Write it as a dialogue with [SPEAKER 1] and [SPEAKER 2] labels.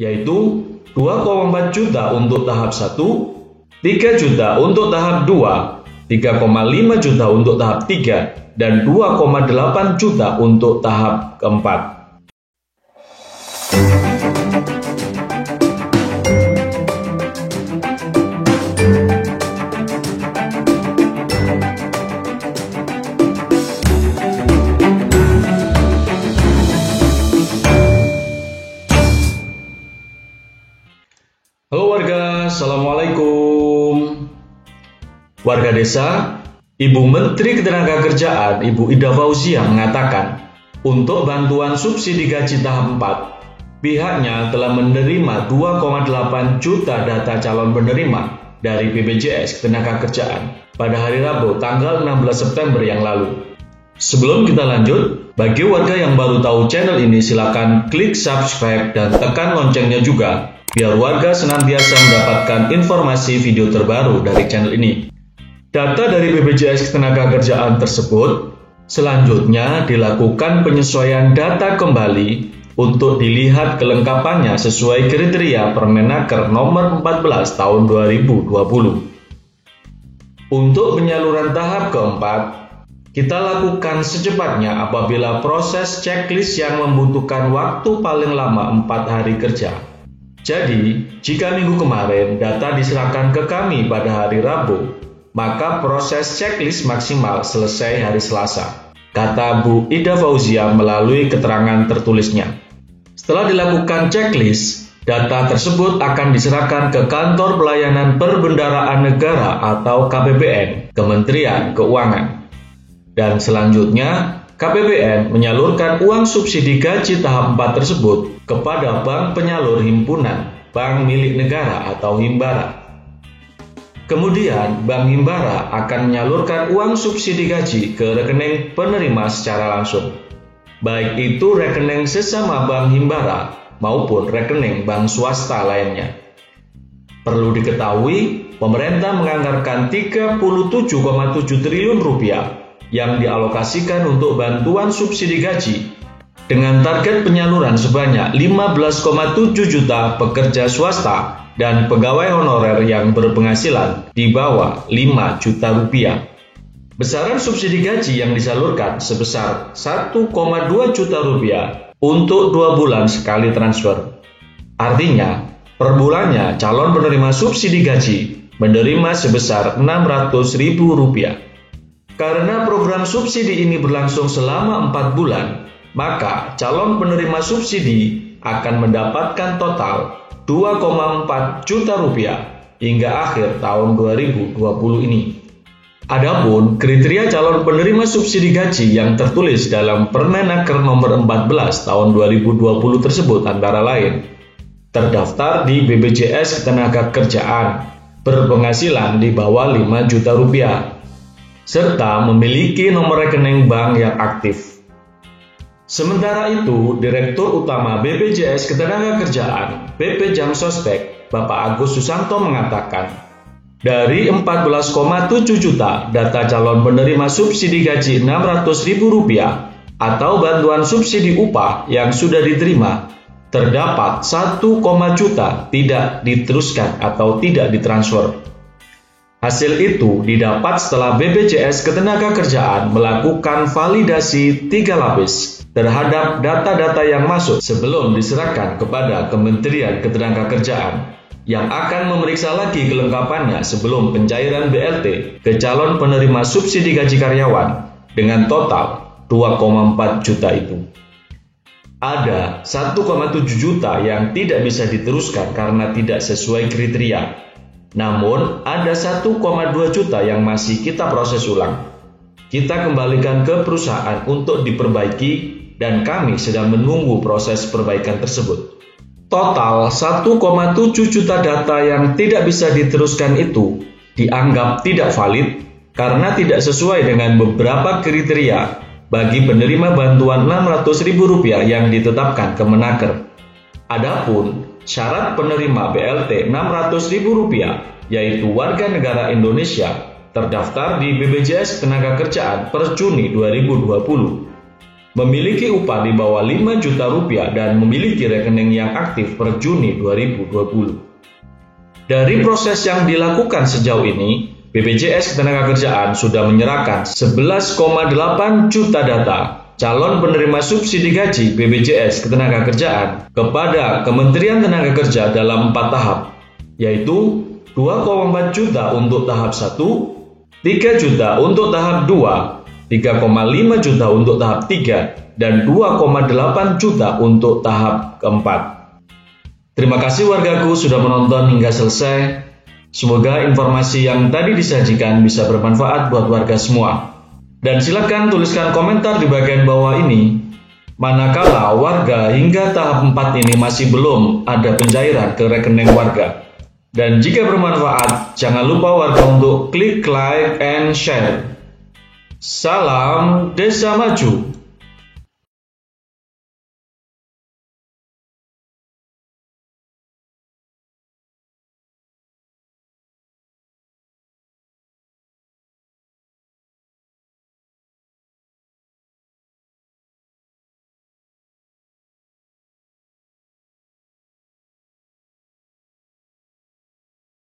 [SPEAKER 1] yaitu 2,4 juta untuk tahap 1, 3 juta untuk tahap 2, 3,5 juta untuk tahap 3, dan 2,8 juta untuk tahap keempat. Halo warga, Assalamualaikum. Warga desa, Ibu Menteri Ketenagakerjaan, Ibu Ida Fauzia mengatakan, untuk bantuan subsidi gaji tahap 4, pihaknya telah menerima 2,8 juta data calon penerima dari BPJS Ketenagakerjaan pada hari Rabu tanggal 16 September yang lalu. Sebelum kita lanjut, bagi warga yang baru tahu channel ini silakan klik subscribe dan tekan loncengnya juga, biar warga senantiasa mendapatkan informasi video terbaru dari channel ini. Data dari BPJS Ketenagakerjaan tersebut selanjutnya dilakukan penyesuaian data kembali untuk dilihat kelengkapannya sesuai kriteria Permenaker nomor 14 tahun 2020. Untuk penyaluran tahap keempat, kita lakukan secepatnya apabila proses checklist yang membutuhkan waktu paling lama 4 hari kerja. Jadi, jika minggu kemarin data diserahkan ke kami pada hari Rabu, maka proses checklist maksimal selesai hari Selasa, kata Bu Ida Fauzia melalui keterangan tertulisnya. Setelah dilakukan checklist, data tersebut akan diserahkan ke Kantor Pelayanan Perbendaharaan Negara atau KPPN, Kementerian Keuangan. Dan selanjutnya, KPPN menyalurkan uang subsidi gaji tahap 4 tersebut kepada Bank Penyalur Himpunan Bank Milik Negara atau Himbara. Kemudian, Bank Himbara akan menyalurkan uang subsidi gaji ke rekening penerima secara langsung, baik itu rekening sesama Bank Himbara maupun rekening bank swasta lainnya. Perlu diketahui, pemerintah menganggarkan 37,7 triliun rupiah yang dialokasikan untuk bantuan subsidi gaji dengan target penyaluran sebanyak 15,7 juta pekerja swasta dan pegawai honorer yang berpenghasilan di bawah 5 juta rupiah. Besaran subsidi gaji yang disalurkan sebesar 1,2 juta rupiah untuk 2 bulan sekali transfer. Artinya, per bulannya calon penerima subsidi gaji menerima sebesar Rp600.000. Karena program subsidi ini berlangsung selama 4 bulan, maka calon penerima subsidi akan mendapatkan total 2,4 juta rupiah hingga akhir tahun 2020 ini. Adapun kriteria calon penerima subsidi gaji yang tertulis dalam Permenaker nomor 14 tahun 2020 tersebut antara lain terdaftar di BPJS Ketenagakerjaan, berpenghasilan di bawah 5 juta rupiah, serta memiliki nomor rekening bank yang aktif. Sementara itu, Direktur Utama BPJS Ketenagakerjaan, BP Jamsostek, Bapak Agus Susanto mengatakan, dari 14,7 juta data calon penerima subsidi gaji Rp600.000 atau bantuan subsidi upah yang sudah diterima, terdapat 1, juta tidak diteruskan atau tidak ditransfer. Hasil itu didapat setelah BPJS Ketenagakerjaan melakukan validasi 3 lapis terhadap data-data yang masuk sebelum diserahkan kepada Kementerian Ketenagakerjaan yang akan memeriksa lagi kelengkapannya sebelum pencairan BLT ke calon penerima subsidi gaji karyawan dengan total 2,4 juta itu. Ada 1,7 juta yang tidak bisa diteruskan karena tidak sesuai kriteria. Namun, ada 1,2 juta yang masih kita proses ulang. Kita kembalikan ke perusahaan untuk diperbaiki dan kami sedang menunggu proses perbaikan tersebut. Total 1,7 juta data yang tidak bisa diteruskan itu dianggap tidak valid karena tidak sesuai dengan beberapa kriteria bagi penerima bantuan Rp600.000 yang ditetapkan Kemenaker. Adapun syarat penerima BLT Rp600.000 yaitu warga negara Indonesia terdaftar di BPJS Ketenagakerjaan per Juni 2020. memiliki upah di bawah 5 juta rupiah dan memiliki rekening yang aktif per Juni 2020. Dari proses yang dilakukan sejauh ini, BPJS Ketenagakerjaan sudah menyerahkan 11,8 juta data calon penerima subsidi gaji BPJS Ketenagakerjaan kepada Kementerian Tenaga Kerja dalam 4 tahap, yaitu 2,4 juta untuk tahap 1, 3 juta untuk tahap 2, 3,5 juta untuk tahap 3, dan 2,8 juta untuk tahap keempat. Terima kasih wargaku sudah menonton hingga selesai. Semoga informasi yang tadi disajikan bisa bermanfaat buat warga semua. Dan silakan tuliskan komentar di bagian bawah ini, manakala warga hingga tahap 4 ini masih belum ada pencairan ke rekening warga. Dan jika bermanfaat, jangan lupa warga untuk klik like and share. Salam Desa Maju.